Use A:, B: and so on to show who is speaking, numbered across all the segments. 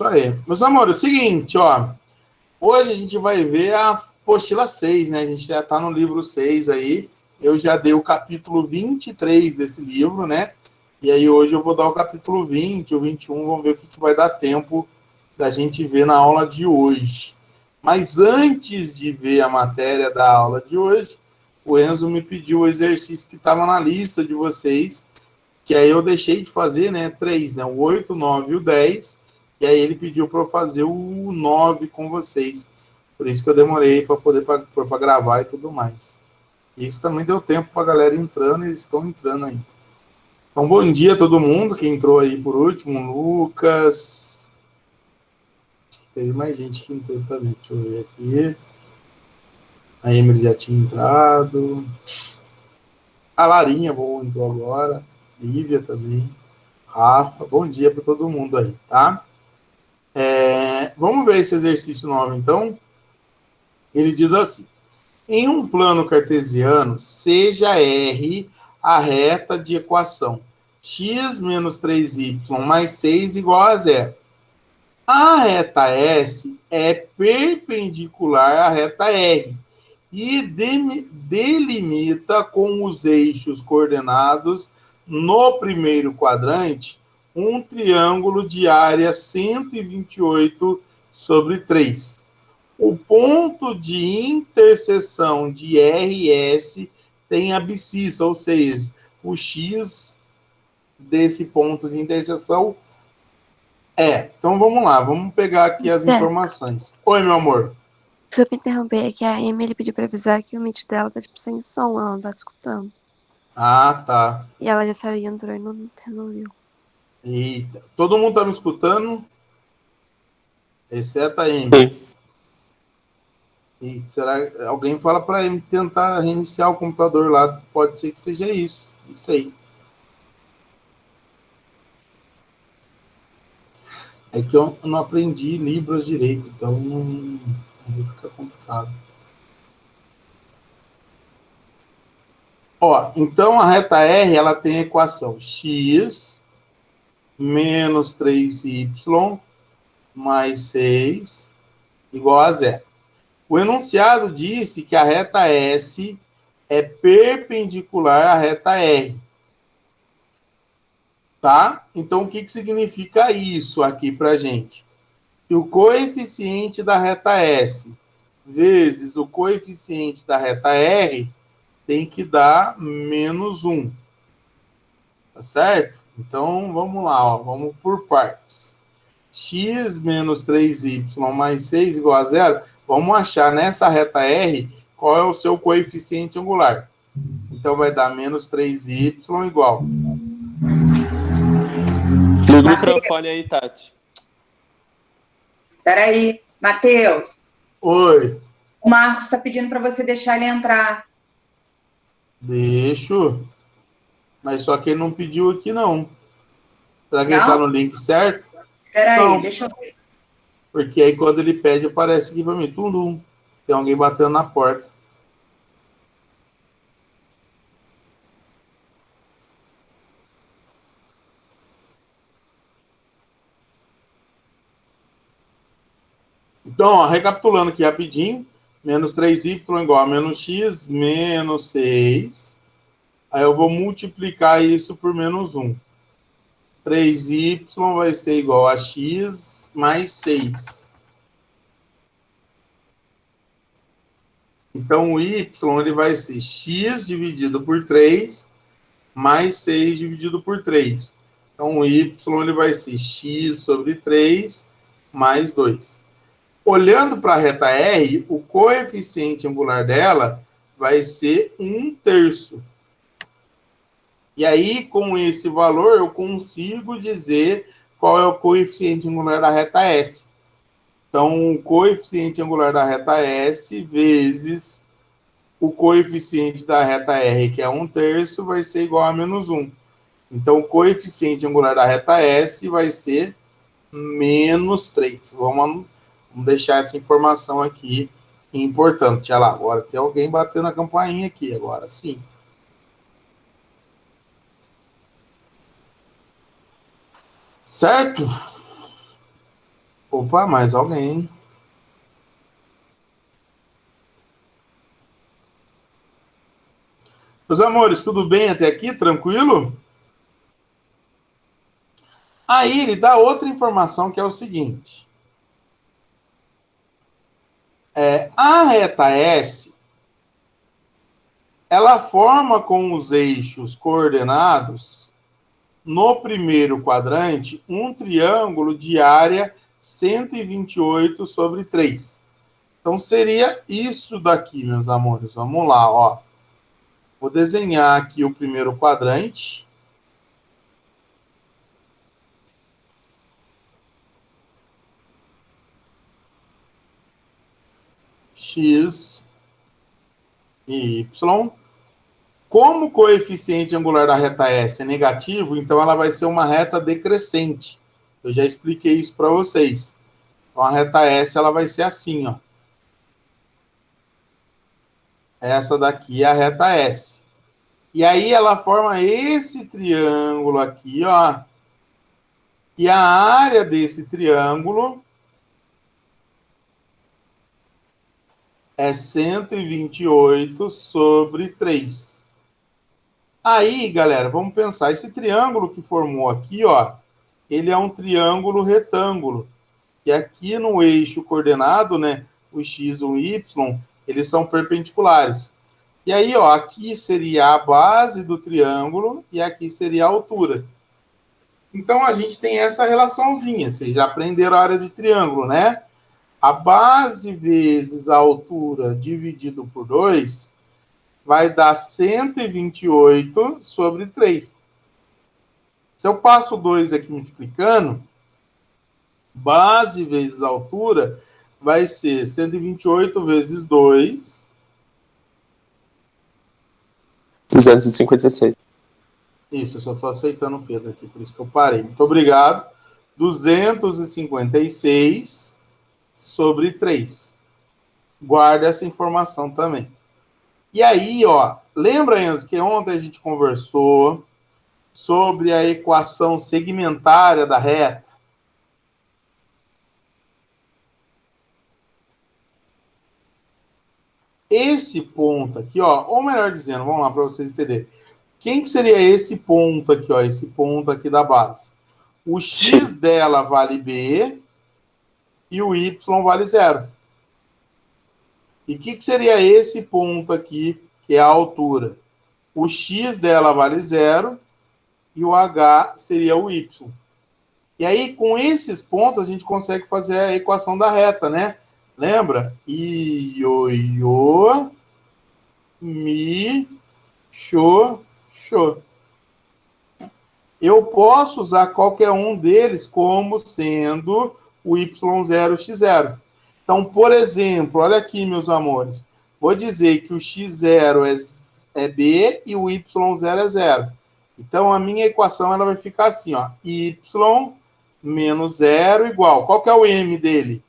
A: Isso aí. Meus amores, é o seguinte, ó. Hoje a gente vai ver a apostila 6, né? A gente já está no livro 6 aí. Eu já dei o capítulo 23 desse livro, né? E aí hoje eu vou dar o capítulo 20, o 21, vamos ver o que vai dar tempo da gente ver na aula de hoje. Mas antes de ver a matéria da aula de hoje, o Enzo me pediu o exercício que estava na lista de vocês, que aí eu deixei de fazer, né? 3, né? O 8, o 9 e o 10. E aí ele pediu para eu fazer o 9 com vocês. Por isso que eu demorei para poder para gravar e tudo mais. E isso também deu tempo para a galera entrando, e eles estão entrando aí. Então, bom dia a todo mundo que entrou aí por último. Lucas. Acho que teve mais gente que entrou também. Deixa eu ver aqui. A Emily já tinha entrado. A Larinha, bom, entrou agora. Lívia também. Rafa. Bom dia para todo mundo aí, tá? Vamos ver esse exercício 9, então. Ele diz assim: em um plano cartesiano, seja R a reta de equação x menos 3y mais 6 igual a zero. A reta S é perpendicular à reta R e delimita com os eixos coordenados no primeiro quadrante um triângulo de área 128 sobre 3. O ponto de interseção de R e S tem abscissa, ou seja, o X desse ponto de interseção é. Então vamos lá, vamos pegar aqui as informações. Oi, meu amor.
B: Desculpa interromper, é que a Emily pediu pra avisar que o Meet dela tá tipo sem som, ela não tá escutando.
A: Ah, tá.
B: E ela já sabia, entrou e não viu.
A: Eita. Todo mundo tá me escutando? Exceto a Emily. E será alguém fala para ele tentar reiniciar o computador lá? Pode ser que seja isso. Isso aí. É que eu não aprendi Libras direito, então não fica complicado. Ó, então a reta R ela tem a equação x menos 3y mais 6 igual a zero. O enunciado disse que a reta S é perpendicular à reta R. Tá? Então, o que significa isso aqui para a gente? Que o coeficiente da reta S vezes o coeficiente da reta R tem que dar menos 1. Tá certo? Então, vamos lá, ó, vamos por partes. X menos 3y mais 6 igual a zero. Vamos achar nessa reta R qual é o seu coeficiente angular. Então, vai dar menos 3y igual.
C: Liga o microfone aí, Tati.
D: Peraí, Matheus.
A: Oi.
D: O Marcos está pedindo para você deixar ele entrar.
A: Deixo. Mas só que ele não pediu aqui, não. Será que
D: não?
A: ele tá no link certo?
D: Peraí, deixa eu ver.
A: Porque aí quando ele pede, aparece aqui para mim. Tum. Tem alguém batendo na porta. Então, ó, recapitulando aqui rapidinho. Menos 3y igual a menos x menos 6. Aí eu vou multiplicar isso por menos 1. 3y vai ser igual a x mais 6. Então, o y ele vai ser x dividido por 3 mais 6 dividido por 3. Então, o y ele vai ser x sobre 3 mais 2. Olhando para a reta R, o coeficiente angular dela vai ser 1/3. E aí, com esse valor, eu consigo dizer qual é o coeficiente angular da reta S. Então, o coeficiente angular da reta S vezes o coeficiente da reta R, que é 1/3, vai ser igual a menos 1. Então, o coeficiente angular da reta S vai ser menos 3. Vamos deixar essa informação aqui importante. Olha lá, agora tem alguém batendo a campainha aqui, agora sim. Certo? Opa, mais alguém? Meus amores, tudo bem até aqui? Tranquilo? Aí ele dá outra informação que é o seguinte. A reta S, ela forma com os eixos coordenados, no primeiro quadrante, um triângulo de área 128 sobre 3. Então, seria isso daqui, meus amores. Vamos lá, ó. Vou desenhar aqui o primeiro quadrante. X e Y. Como o coeficiente angular da reta S é negativo, então ela vai ser uma reta decrescente. Eu já expliquei isso para vocês. Então, a reta S ela vai ser assim, ó. Essa daqui é a reta S. E aí ela forma esse triângulo aqui, ó. E a área desse triângulo é 128 sobre 3. Aí, galera, vamos pensar. Esse triângulo que formou aqui, ó, ele é um triângulo retângulo. E aqui no eixo coordenado, né, o x e o y, eles são perpendiculares. E aí, ó, aqui seria a base do triângulo e aqui seria a altura. Então, a gente tem essa relaçãozinha. Vocês já aprenderam a área de triângulo, né? A base vezes a altura dividido por 2 vai dar 128 sobre 3. Se eu passo 2 aqui multiplicando, base vezes altura vai ser 128 vezes 2.
C: 256.
A: Isso, eu só estou aceitando o Pedro aqui, por isso que eu parei. Muito obrigado. 256 sobre 3. Guarda essa informação também. E aí, ó, lembra, Enzo, que ontem a gente conversou sobre a equação segmentária da reta? Esse ponto aqui, ó, ou melhor dizendo, vamos lá para vocês entenderem. Quem que seria esse ponto aqui, ó, esse ponto aqui da base? O x dela vale b e o y vale 0. E o que seria esse ponto aqui, que é a altura? O x dela vale 0 e o h seria o y. E aí, com esses pontos, a gente consegue fazer a equação da reta, né? Lembra? Io, mi, xô, xô. Eu posso usar qualquer um deles como sendo o y0, x0. Então, por exemplo, olha aqui, meus amores. Vou dizer que o x0 é b e o y0 é 0. Então, a minha equação ela vai ficar assim, ó. Y menos 0 igual. Qual que é o m dele?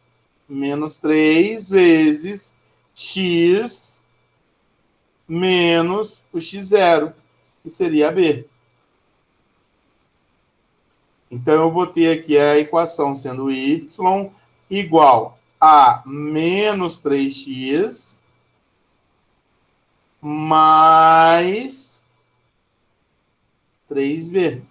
A: Menos 3 vezes x menos o x0, que seria b. Então, eu vou ter aqui a equação sendo y igual a menos 3x mais 3b.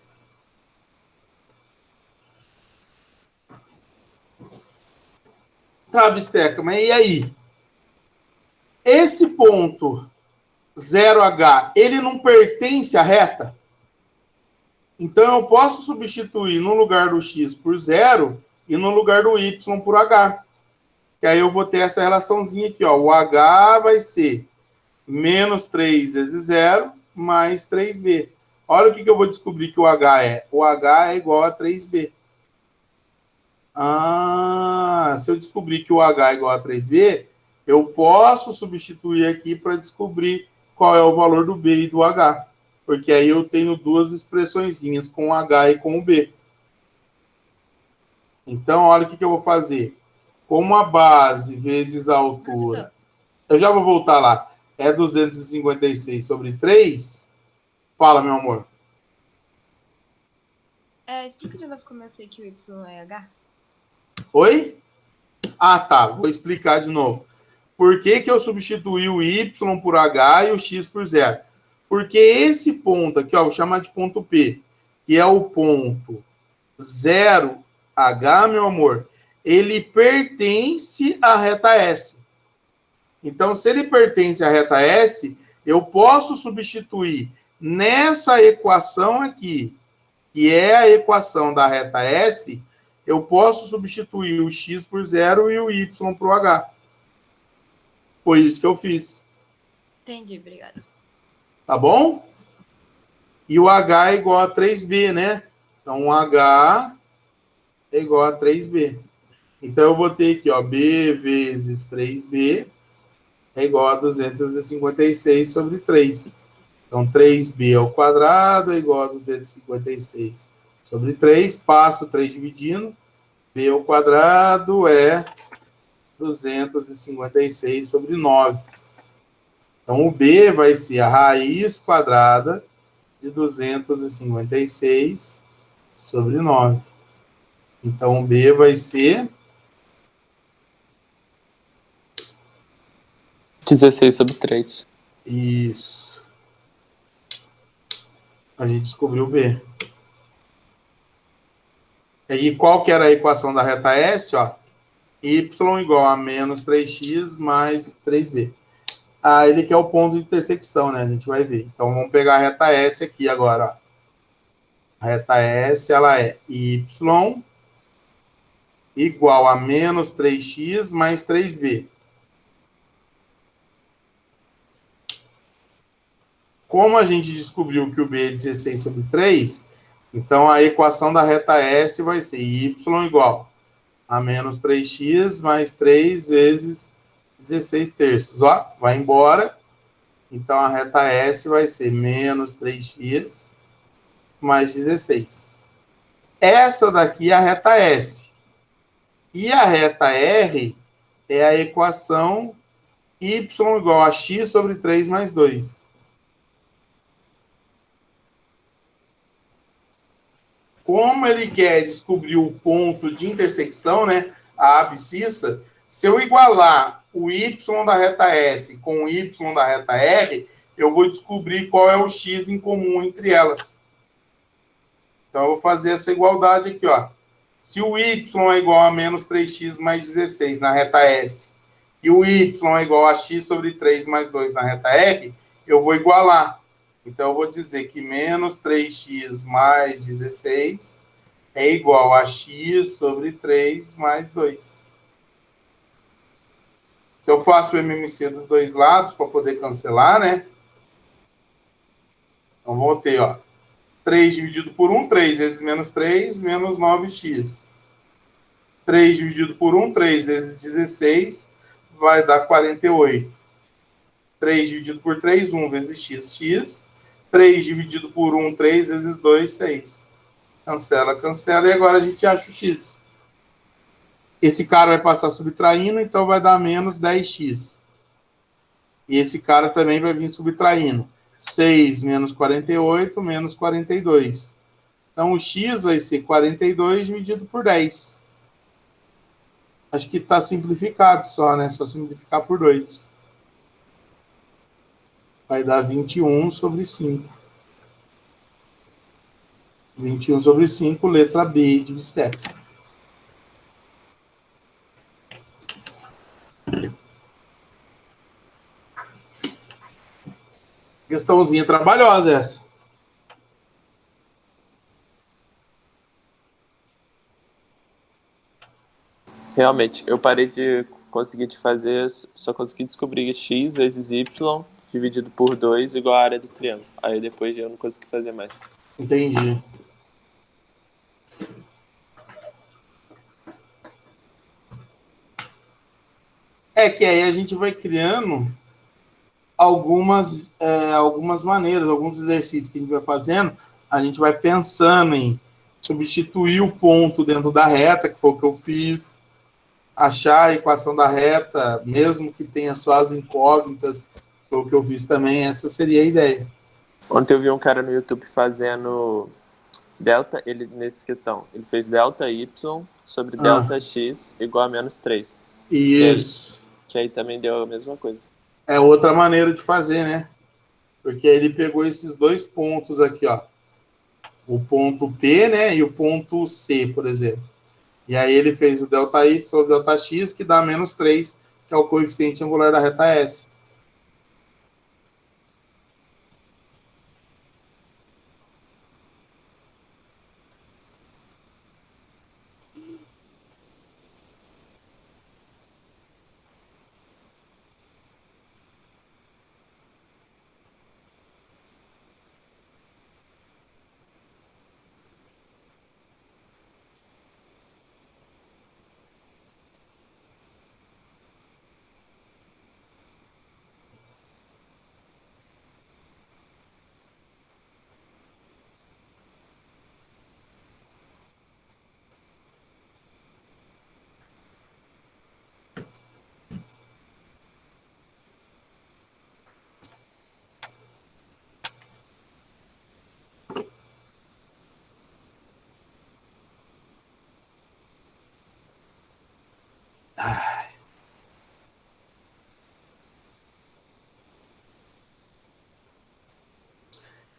A: Tá, Bisteca, mas e aí? Esse ponto 0h, ele não pertence à reta? Então, eu posso substituir no lugar do x por 0 e no lugar do y por h. Que aí eu vou ter essa relaçãozinha aqui, ó. O h vai ser menos 3 vezes 0 mais 3b. Olha o que eu vou descobrir que o h é. O h é igual a 3b. Ah, se eu descobrir que o h é igual a 3b, eu posso substituir aqui para descobrir qual é o valor do b e do h. Porque aí eu tenho duas expressõezinhas, com o h e com o b. Então, olha o que eu vou fazer. Como a base vezes a altura... Eu já vou voltar lá. É 256 sobre 3. Fala, meu amor.
E: Explica de novo como eu sei que o y é h.
A: Oi? Ah, tá. Vou explicar de novo. Por que que eu substituí o y por h e o x por zero? Porque esse ponto aqui, ó, vou chamar de ponto P, que é o ponto 0h, meu amor, ele pertence à reta S. Então, se ele pertence à reta S, eu posso substituir nessa equação aqui, que é a equação da reta S, eu posso substituir o x por zero e o y por h. Foi isso que eu fiz.
E: Entendi, obrigada.
A: Tá bom? E o h é igual a 3b, né? Então, o h é igual a 3b. Então, eu vou ter aqui, ó, b vezes 3b é igual a 256 sobre 3. Então, 3b ao quadrado é igual a 256 sobre 3. Passo 3 dividindo. B ao quadrado é 256 sobre 9. Então, o b vai ser a raiz quadrada de 256 sobre 9. Então, o b vai ser
C: 16 sobre 3.
A: Isso. A gente descobriu o b. E qual que era a equação da reta S? Ó? Y igual a menos 3x mais 3b. Ah, ele quer o ponto de intersecção, né? A gente vai ver. Então, vamos pegar a reta S aqui agora. Ó. A reta S, ela é y igual a menos 3x mais 3b. Como a gente descobriu que o b é 16 sobre 3, então a equação da reta S vai ser y igual a menos 3x mais 3 vezes 16 terços. Ó, vai embora. Então a reta S vai ser menos 3x mais 16. Essa daqui é a reta S. E a reta R é a equação y igual a x sobre 3 mais 2. Como ele quer descobrir o ponto de intersecção, né, a abscissa, se eu igualar o y da reta S com o y da reta R, eu vou descobrir qual é o x em comum entre elas. Então, eu vou fazer essa igualdade aqui, ó. Se o y é igual a menos 3x mais 16 na reta S e o y é igual a x sobre 3 mais 2 na reta R, eu vou igualar. Então, eu vou dizer que menos 3x mais 16 é igual a x sobre 3 mais 2. Se eu faço o MMC dos dois lados para poder cancelar, né? Então, vou ter, ó, 3 dividido por 1, 3 vezes menos 3, menos 9x. 3 dividido por 1, 3 vezes 16, vai dar 48. 3 dividido por 3, 1 vezes x, x. 3 dividido por 1, 3 vezes 2, 6. Cancela, cancela, e agora a gente acha o x. Esse cara vai passar subtraindo, então vai dar menos 10x. E esse cara também vai vir subtraindo. 6 menos 48, menos 42. Então, o x vai ser 42 dividido por 10. Acho que está simplificado só, né? Só simplificar por 2. Vai dar 21 sobre 5. 21 sobre 5, letra B de bistec. Questãozinha trabalhosa essa.
C: Realmente, eu parei de conseguir te fazer, só consegui descobrir que x vezes y dividido por 2 igual a área do triângulo. Aí depois eu não consegui fazer mais.
A: Entendi. É que aí a gente vai criando algumas maneiras, alguns exercícios que a gente vai fazendo, a gente vai pensando em substituir o ponto dentro da reta, que foi o que eu fiz, achar a equação da reta, mesmo que tenha só as incógnitas, foi o que eu fiz também, essa seria a ideia.
C: Ontem eu vi um cara no YouTube fazendo delta, ele, nessa questão, ele fez delta y sobre delta x igual a menos 3.
A: Isso.
C: Que aí também deu a mesma coisa.
A: É outra maneira de fazer, né? Porque aí ele pegou esses dois pontos aqui, ó. O ponto P, né? E o ponto C, por exemplo. E aí ele fez o delta y sobre delta x, que dá menos 3, que é o coeficiente angular da reta S.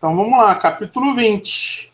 A: Então vamos lá, capítulo 20.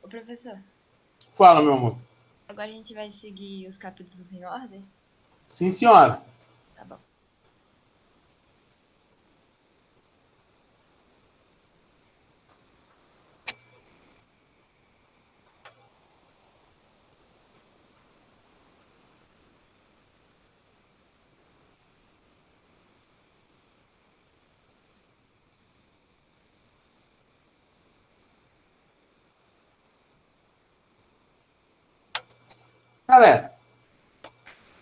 E: Ô, professor,
A: Fala, meu amor.
E: agora a gente vai seguir os capítulos em ordem?
A: Sim, senhora.
E: Tá bom.
A: Galera,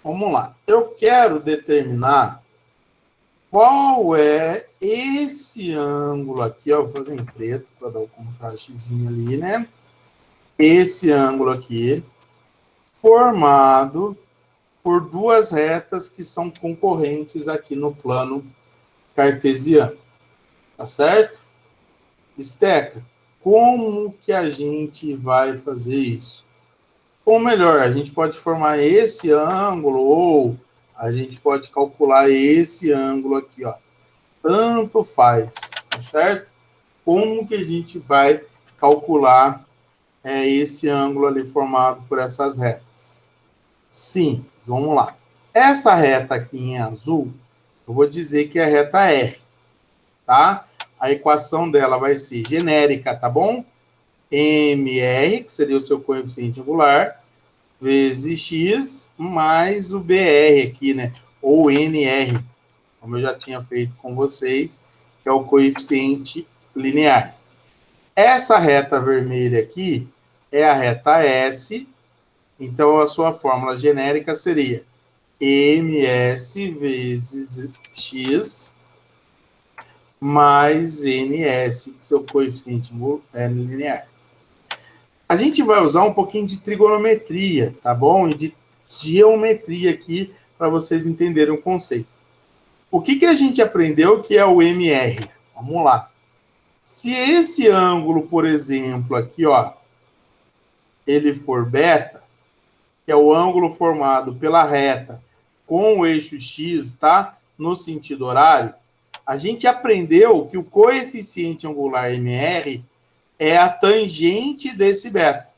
A: vamos lá. Eu quero determinar qual é esse ângulo aqui, ó. Vou fazer em preto para dar o contrastezinho ali, né? Esse ângulo aqui, formado por duas retas que são concorrentes aqui no plano cartesiano. Tá certo? Esteca, como que a gente vai fazer isso? Ou melhor, a gente pode formar esse ângulo ou a gente pode calcular esse ângulo aqui, ó. Tanto faz, tá certo? Como que a gente vai calcular esse ângulo ali formado por essas retas? Sim, vamos lá. Essa reta aqui em azul, eu vou dizer que é a reta R, tá? A equação dela vai ser genérica, tá bom? MR, que seria o seu coeficiente angular, vezes X, mais o BR aqui, né? Ou NR, como eu já tinha feito com vocês, que é o coeficiente linear. Essa reta vermelha aqui é a reta S, então a sua fórmula genérica seria MS vezes X mais NS, seu coeficiente linear. A gente vai usar um pouquinho de trigonometria, tá bom? E de geometria aqui, para vocês entenderem o conceito. O que a gente aprendeu que é o MR? Vamos lá. Se esse ângulo, por exemplo, aqui, ó, ele for beta, que é o ângulo formado pela reta com o eixo X, tá? No sentido horário, a gente aprendeu que o coeficiente angular MR é a tangente desse beta.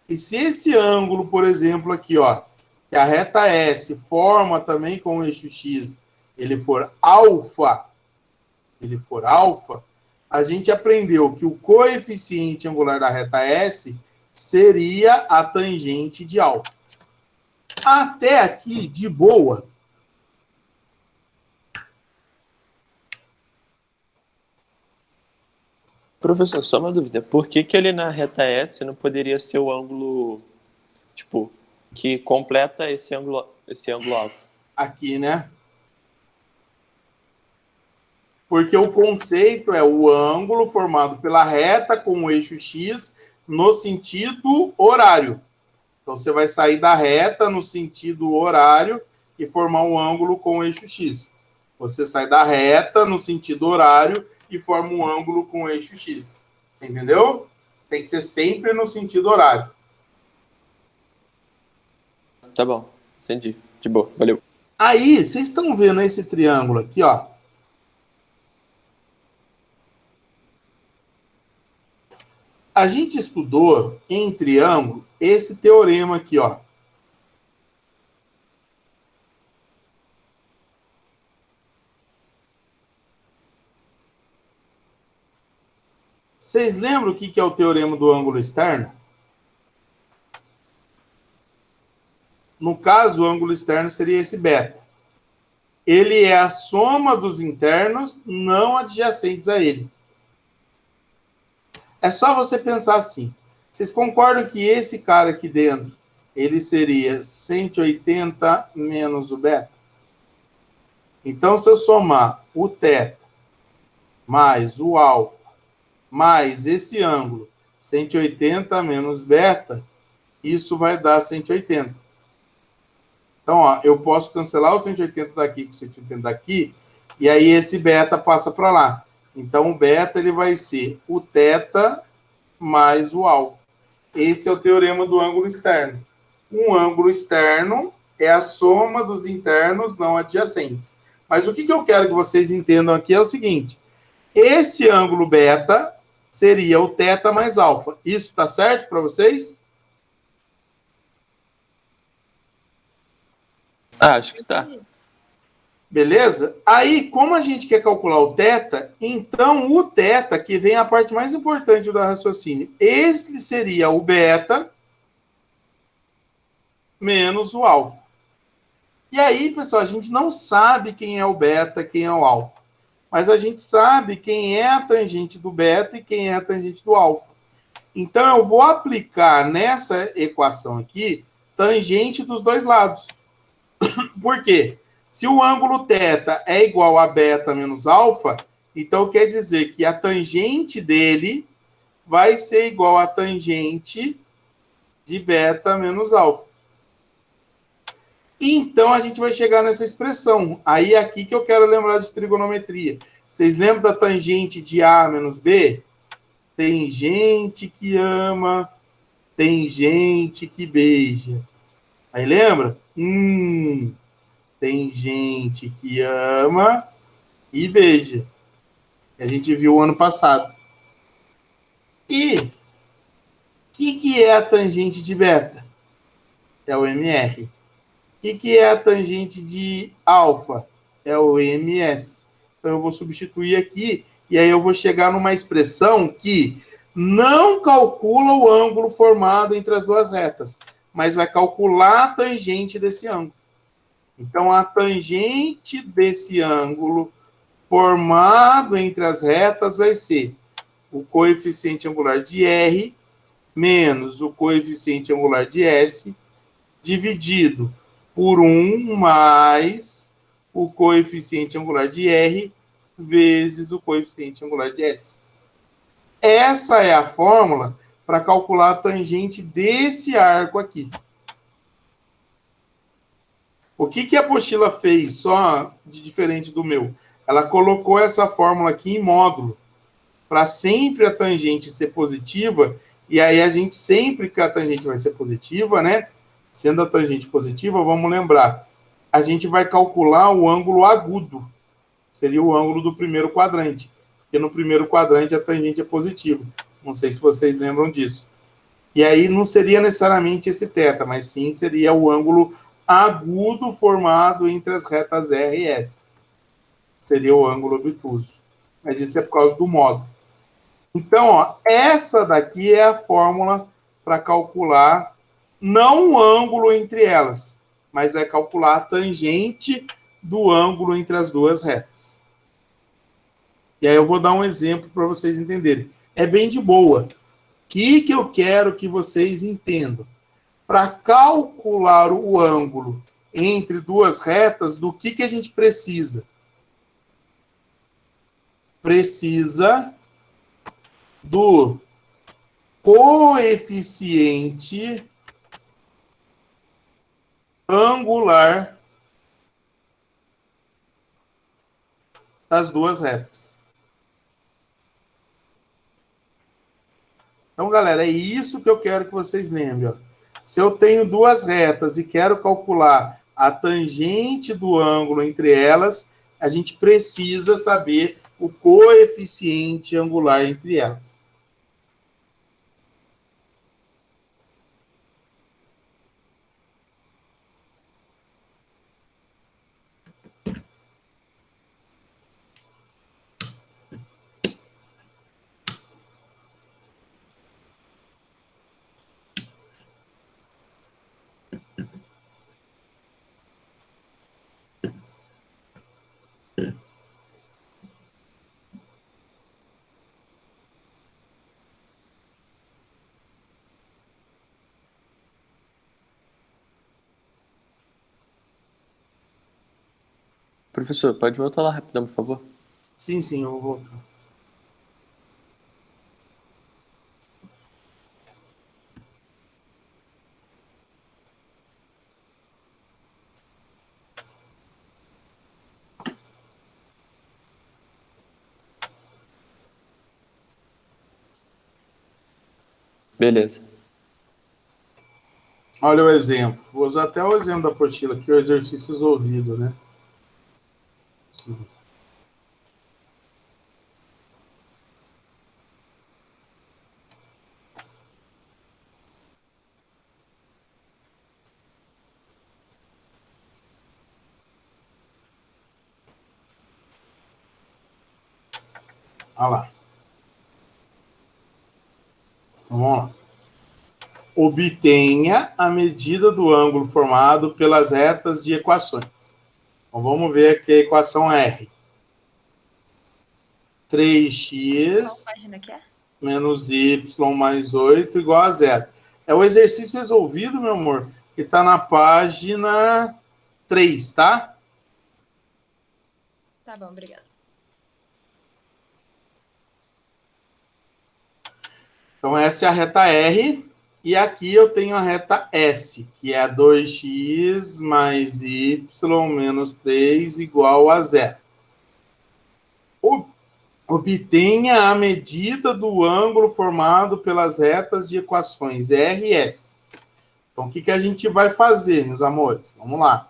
A: E se esse ângulo, por exemplo, aqui, ó, que a reta S forma também com o eixo X, ele for alfa, a gente aprendeu que o coeficiente angular da reta S seria a tangente de alfa. Até aqui, de boa.
C: Professor, só uma dúvida. Por que que ele na reta S não poderia ser o ângulo, tipo, que completa esse ângulo alfa?
A: Aqui, né? Porque o conceito é o ângulo formado pela reta com o eixo X no sentido horário. Então, você vai sair da reta no sentido horário e formar um ângulo com o eixo X. Você sai da reta no sentido horário e forma um ângulo com o eixo X. Você entendeu? Tem que ser sempre no sentido horário.
C: Tá bom, entendi. De boa, valeu.
A: Aí, vocês estão vendo esse triângulo aqui, ó. A gente estudou em triângulo esse teorema aqui, ó. Vocês lembram o que é o teorema do ângulo externo? No caso, o ângulo externo seria esse beta. Ele é a soma dos internos não adjacentes a ele. É só você pensar assim. Vocês concordam que esse cara aqui dentro, ele seria 180 menos o beta? Então, se eu somar o θ mais o alfa, mais esse ângulo, 180 menos beta, isso vai dar 180. Então, ó, eu posso cancelar o 180 daqui com o 180 daqui, e aí esse beta passa para lá. Então, o beta ele vai ser o θ mais o alfa. Esse é o teorema do ângulo externo. Um ângulo externo é a soma dos internos não adjacentes. Mas o que eu quero que vocês entendam aqui é o seguinte. Esse ângulo beta seria o θ mais alfa. Isso está certo para vocês?
C: Ah, acho que tá.
A: Beleza? Aí, como a gente quer calcular o θ, então o θ, que vem a parte mais importante do raciocínio, este seria o beta menos o alfa. E aí, pessoal, a gente não sabe quem é o beta, quem é o alfa. Mas a gente sabe quem é a tangente do beta e quem é a tangente do alfa. Então, eu vou aplicar nessa equação aqui tangente dos dois lados. Por quê? Se o ângulo θ é igual a beta menos alfa, então quer dizer que a tangente dele vai ser igual a tangente de beta menos alfa. Então, a gente vai chegar nessa expressão. Aí, aqui que eu quero lembrar de trigonometria. Vocês lembram da tangente de A menos B? Tem gente que ama, tem gente que beija. Aí, lembra? Tem gente que ama e beija. A gente viu ano passado. E o que é a tangente de beta? É o MR. O que é a tangente de alfa? É o MS. Então, eu vou substituir aqui, e aí eu vou chegar numa expressão que não calcula o ângulo formado entre as duas retas, mas vai calcular a tangente desse ângulo. Então, a tangente desse ângulo formado entre as retas vai ser o coeficiente angular de R menos o coeficiente angular de S, dividido por 1 mais o coeficiente angular de R vezes o coeficiente angular de S. Essa é a fórmula para calcular a tangente desse arco aqui. O que a apostila fez, só de diferente do meu? Ela colocou essa fórmula aqui em módulo, para sempre a tangente ser positiva, e aí a gente, sempre que a tangente vai ser positiva, né? Sendo a tangente positiva, vamos lembrar, a gente vai calcular o ângulo agudo, seria o ângulo do primeiro quadrante, porque no primeiro quadrante a tangente é positiva. Não sei se vocês lembram disso. E aí não seria necessariamente esse θ, mas sim seria o ângulo agudo formado entre as retas R e S. Seria o ângulo obtuso. Mas isso é por causa do modo. Então, ó, essa daqui é a fórmula para calcular não o ângulo entre elas, mas vai calcular a tangente do ângulo entre as duas retas. E aí eu vou dar um exemplo para vocês entenderem. É bem de boa. O que eu quero que vocês entendam? Para calcular o ângulo entre duas retas, do que a gente precisa? Precisa do coeficiente angular das duas retas. Então, galera, é isso que eu quero que vocês lembrem. Ó. Se eu tenho duas retas e quero calcular a tangente do ângulo entre elas, a gente precisa saber o coeficiente angular entre elas.
C: Professor, pode voltar lá rapidão, por favor?
A: Sim, sim, eu vou voltar.
C: Beleza.
A: Olha o exemplo. Vou usar até o exemplo da apostila aqui, o exercício resolvido, né? Sim. Olha lá. Então, vamos lá. Obtenha a medida do ângulo formado pelas retas de equações. Então, vamos ver aqui a equação R. 3x
E: Qual página que é?
A: menos y mais 8 igual a 0. É o exercício resolvido, meu amor, que está na página 3, tá?
E: Tá bom, obrigada.
A: Então, essa é a reta R. E aqui eu tenho a reta S, que é 2x mais y menos 3 igual a 0. Obtenha a medida do ângulo formado pelas retas de equações R e S. Então, o que a gente vai fazer, meus amores? Vamos lá.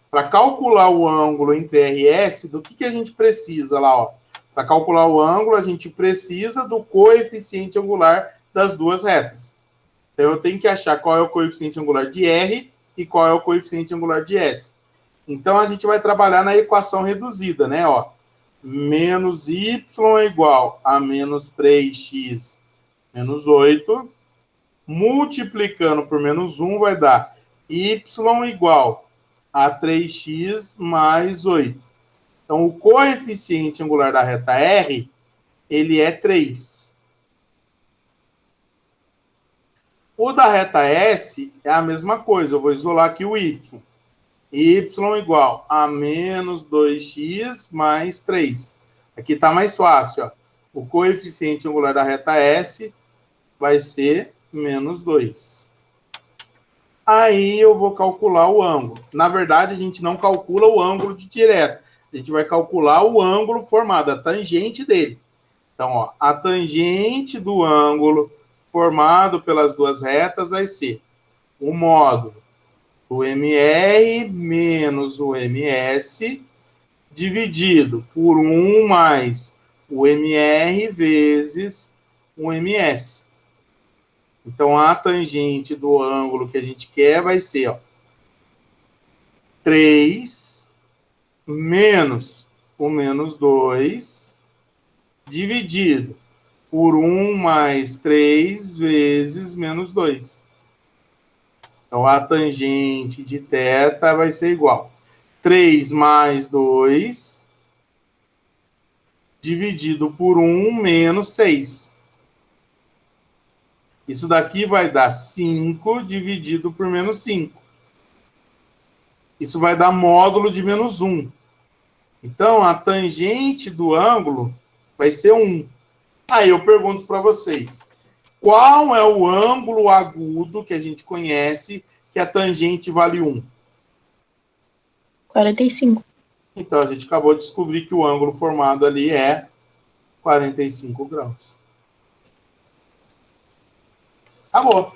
A: Para calcular o ângulo entre R e S, do que a gente precisa lá, ó? Para calcular o ângulo, a gente precisa do coeficiente angular das duas retas. Então, eu tenho que achar qual é o coeficiente angular de R e qual é o coeficiente angular de S. Então, a gente vai trabalhar na equação reduzida, né? Ó, menos y é igual a menos 3x menos 8. Multiplicando por menos 1 vai dar y igual a 3x mais 8. Então, o coeficiente angular da reta R, ele é 3. O da reta S é a mesma coisa. Eu vou isolar aqui o y. Y igual a menos 2x mais 3. Aqui está mais fácil. Ó. O coeficiente angular da reta S vai ser menos 2. Aí eu vou calcular o ângulo. Na verdade, a gente não calcula o ângulo de direto. A gente vai calcular o ângulo formado, a tangente dele. Então, ó, a tangente do ângulo formado pelas duas retas vai ser o módulo do MR menos o MS dividido por 1 mais o MR vezes o MS. Então, a tangente do ângulo que a gente quer vai ser, ó, 3 menos o menos 2 dividido por 1 mais 3 vezes menos 2. Então, a tangente de θ vai ser igual 3 mais 2 dividido por 1 menos 6. Isso daqui vai dar 5 dividido por menos 5. Isso vai dar módulo de menos 1. Então, a tangente do ângulo vai ser 1. Aí eu pergunto para vocês, qual é o ângulo agudo que a gente conhece que a tangente vale 1?
F: 45.
A: Então, a gente acabou de descobrir que o ângulo formado ali é 45 graus. Acabou.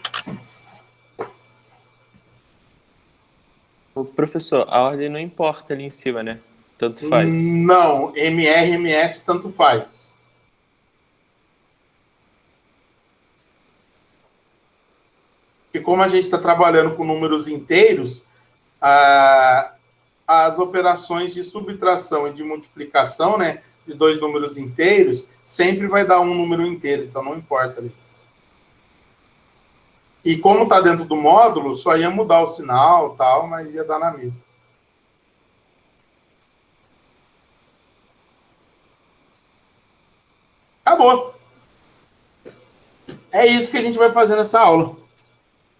C: O professor, a ordem não importa ali em cima, né? Tanto faz.
A: Não, MR, MS, tanto faz. Porque como a gente está trabalhando com números inteiros, as operações de subtração e de multiplicação, né, de dois números inteiros, sempre vai dar um número inteiro, então não importa ali. E como está dentro do módulo, só ia mudar o sinal, tal, mas ia dar na mesma. Acabou. É isso que a gente vai fazer nessa aula.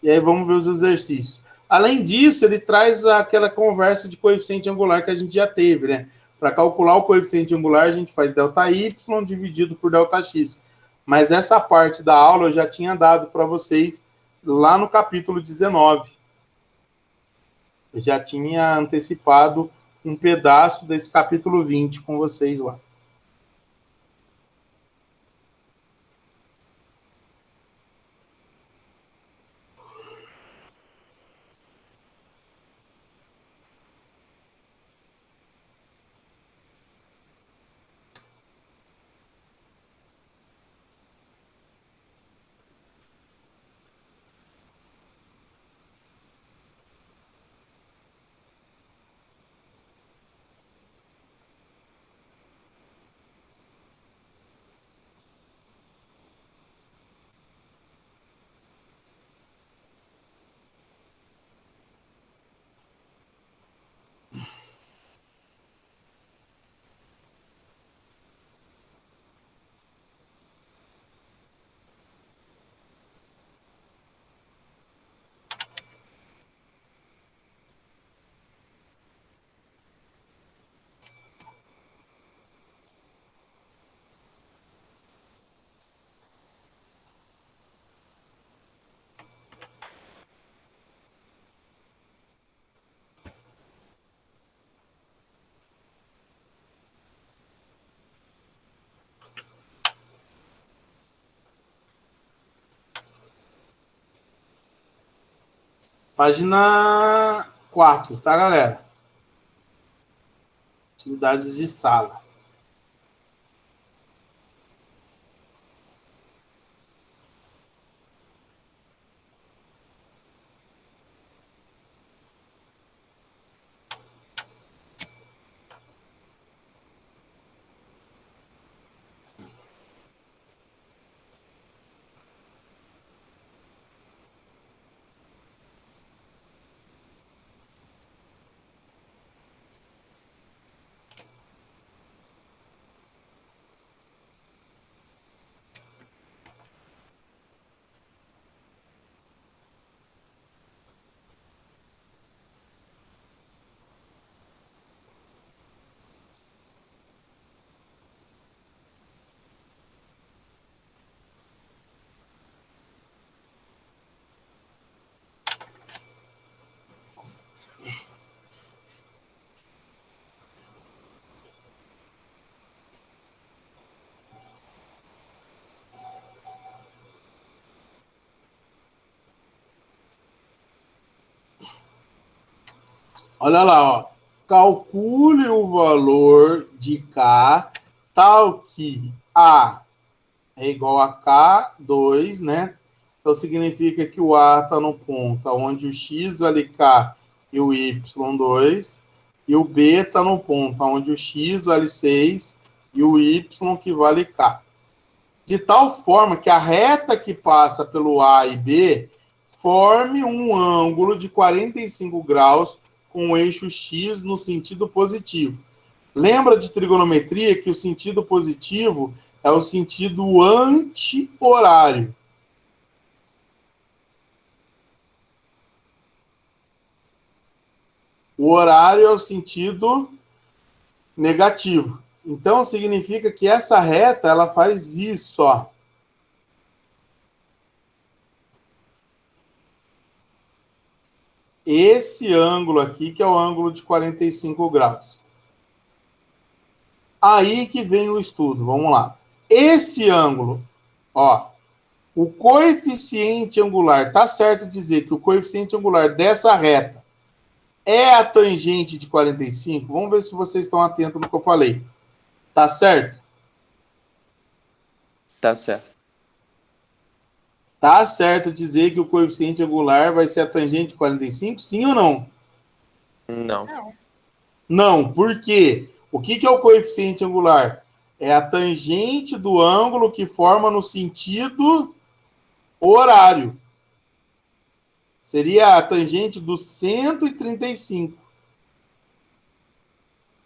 A: E aí vamos ver os exercícios. Além disso, ele traz aquela conversa de coeficiente angular que a gente já teve, né? Para calcular o coeficiente angular, a gente faz ΔY dividido por ΔX. Mas essa parte da aula eu já tinha dado para vocês lá no capítulo 19. Eu já tinha antecipado um pedaço desse capítulo 20 com vocês lá. Página 4, tá, galera? Atividades de sala. Olha lá, ó. Calcule o valor de K tal que A é igual a K2, né? Então, significa que o A está no ponto onde o X vale K e o Y2, e o B está no ponto onde o X vale 6 e o Y que vale K. de tal forma que a reta que passa pelo A e B forme um ângulo de 45 graus com o eixo X no sentido positivo. Lembra de trigonometria que o sentido positivo é o sentido anti-horário. O horário é o sentido negativo. Então, significa que essa reta, ela faz isso, ó. Esse ângulo aqui, que é o ângulo de 45 graus. Aí que vem o estudo, vamos lá. Esse ângulo, ó, o coeficiente angular, tá certo dizer que o coeficiente angular dessa reta é a tangente de 45? Vamos ver se vocês estão atentos no que eu falei. Tá certo?
C: Tá certo.
A: Tá certo dizer que o coeficiente angular vai ser a tangente de 45? Sim ou não?
C: Não.
E: Não.
A: Não, por quê? O que é o coeficiente angular? É a tangente do ângulo que forma no sentido horário. Seria a tangente do 135.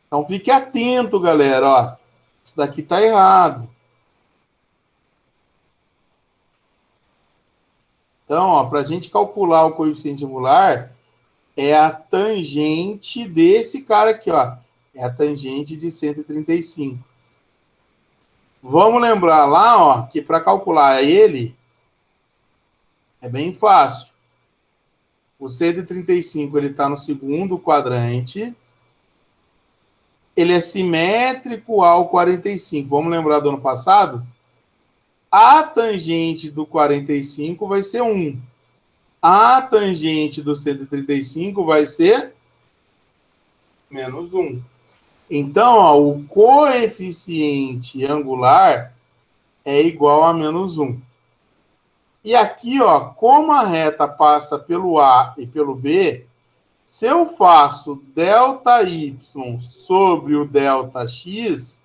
A: Então fique atento, galera. Ó, isso daqui tá errado. Então, para a gente calcular o coeficiente angular, é a tangente desse cara aqui, ó. É a tangente de 135. Vamos lembrar lá, ó, que para calcular ele é bem fácil. O 135 ele está no segundo quadrante. Ele é simétrico ao 45. Vamos lembrar do ano passado? A tangente do 45 vai ser 1. A tangente do 135 vai ser menos 1. Então, ó, o coeficiente angular é igual a menos 1. E aqui, ó, como a reta passa pelo A e pelo B, se eu faço ΔY sobre o ΔX,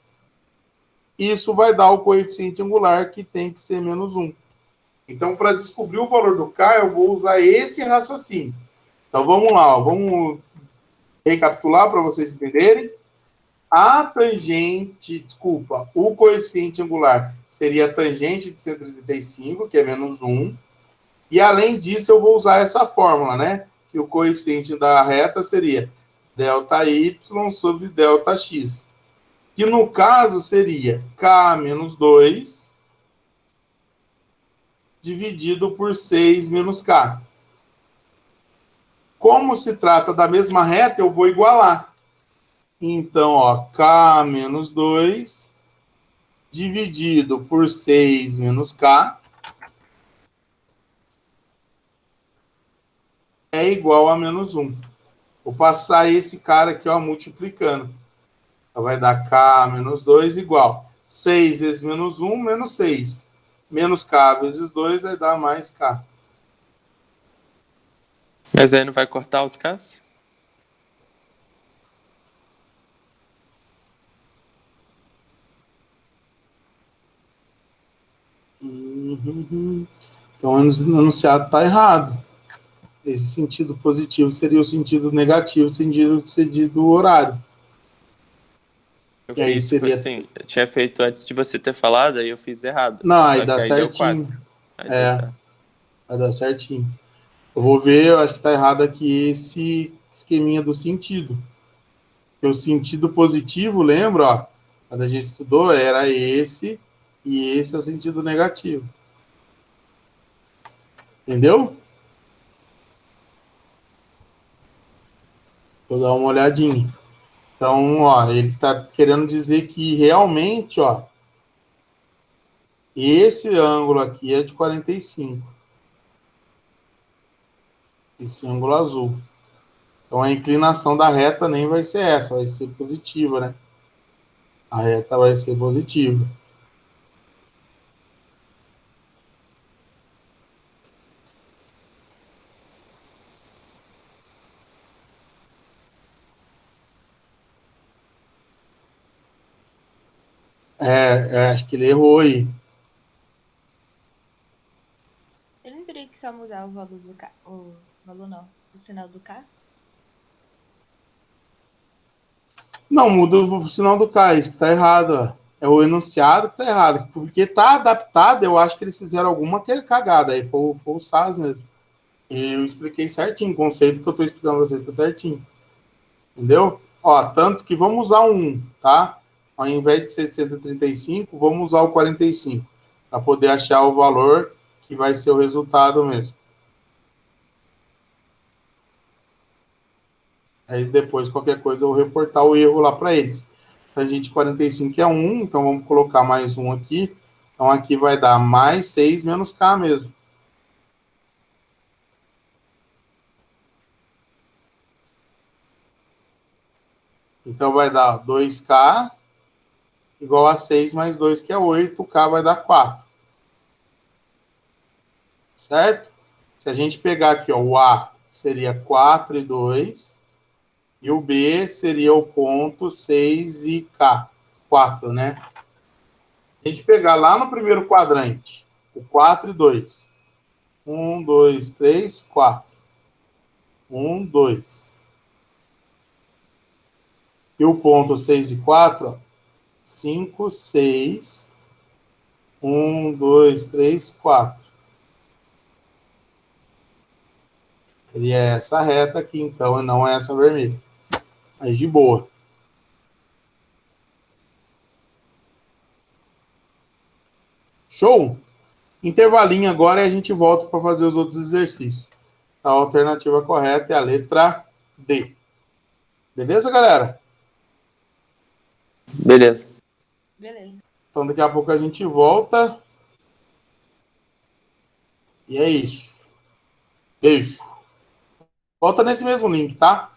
A: isso vai dar o coeficiente angular, que tem que ser menos 1. Então, para descobrir o valor do K, eu vou usar esse raciocínio. Então, vamos lá, ó, vamos recapitular para vocês entenderem. A tangente, desculpa, o coeficiente angular seria a tangente de 135, que é menos 1. E, além disso, eu vou usar essa fórmula, né? Que o coeficiente da reta seria ΔY sobre ΔX. Que, no caso, seria K menos 2 dividido por 6 menos K. Como se trata da mesma reta, eu vou igualar. Então, ó, K menos 2 dividido por 6 menos K é igual a menos 1. Vou passar esse cara aqui, ó, multiplicando. Então, vai dar K menos 2 igual 6 vezes menos 1, menos 6. Menos K vezes 2 vai dar mais K.
C: Mas aí não vai cortar os Ks?
A: Então, o enunciado está errado. Esse sentido positivo seria o sentido negativo, sentido horário.
C: Eu
A: E aí
C: fiz,
A: seria...
C: assim, eu tinha feito antes de você ter falado, aí eu fiz errado.
A: Não, aí
C: Só
A: dá
C: que aí deu
A: certinho.
C: 4. Aí deu certo.
A: Vai dar certinho. Eu vou ver, eu acho que está errado aqui esse esqueminha do sentido. O sentido positivo, lembra, ó, quando a gente estudou, era esse, e esse é o sentido negativo. Entendeu? Vou dar uma olhadinha. Então, ó, ele está querendo dizer que realmente, ó, esse ângulo aqui é de 45. Esse ângulo azul. Então, a inclinação da reta nem vai ser essa, vai ser positiva, né? A reta vai ser positiva. Acho que ele errou aí.
E: só mudar o valor do K? O valor não, o sinal do K?
A: Não, muda o sinal do K, isso que tá errado, ó. É o enunciado que tá errado. Porque tá adaptado, eu acho que eles fizeram alguma cagada. Aí foi o SAS mesmo. Eu expliquei certinho, o conceito que eu tô explicando pra vocês tá certinho. Entendeu? Ó, tanto que vamos usar um 1, tá? Ao invés de ser 135, vamos usar o 45. Para poder achar o valor que vai ser o resultado mesmo. Aí depois, qualquer coisa, eu vou reportar o erro lá para eles. A gente, 45 é 1, então vamos colocar mais um aqui. Então aqui vai dar mais 6 menos K mesmo. Então vai dar 2K igual a 6 mais 2, que é 8. K vai dar 4. Certo? Se a gente pegar aqui, ó, o A seria 4 e 2. E o B seria o ponto 6 e K. 4, né? A gente pegar lá no primeiro quadrante, o 4 e 2. 1, 2, 3, 4. 1, 2. E o ponto 6 e 4, 5, 6. 1, 2, 3, 4. Seria essa reta aqui, então, e não essa vermelha. Aí, de boa. Show? Intervalinho agora e a gente volta para fazer os outros exercícios. A alternativa correta é a letra D. Beleza, galera?
C: Beleza.
E: Beleza.
A: Então, daqui a pouco a gente volta. E é isso. Beijo. Volta nesse mesmo link, tá?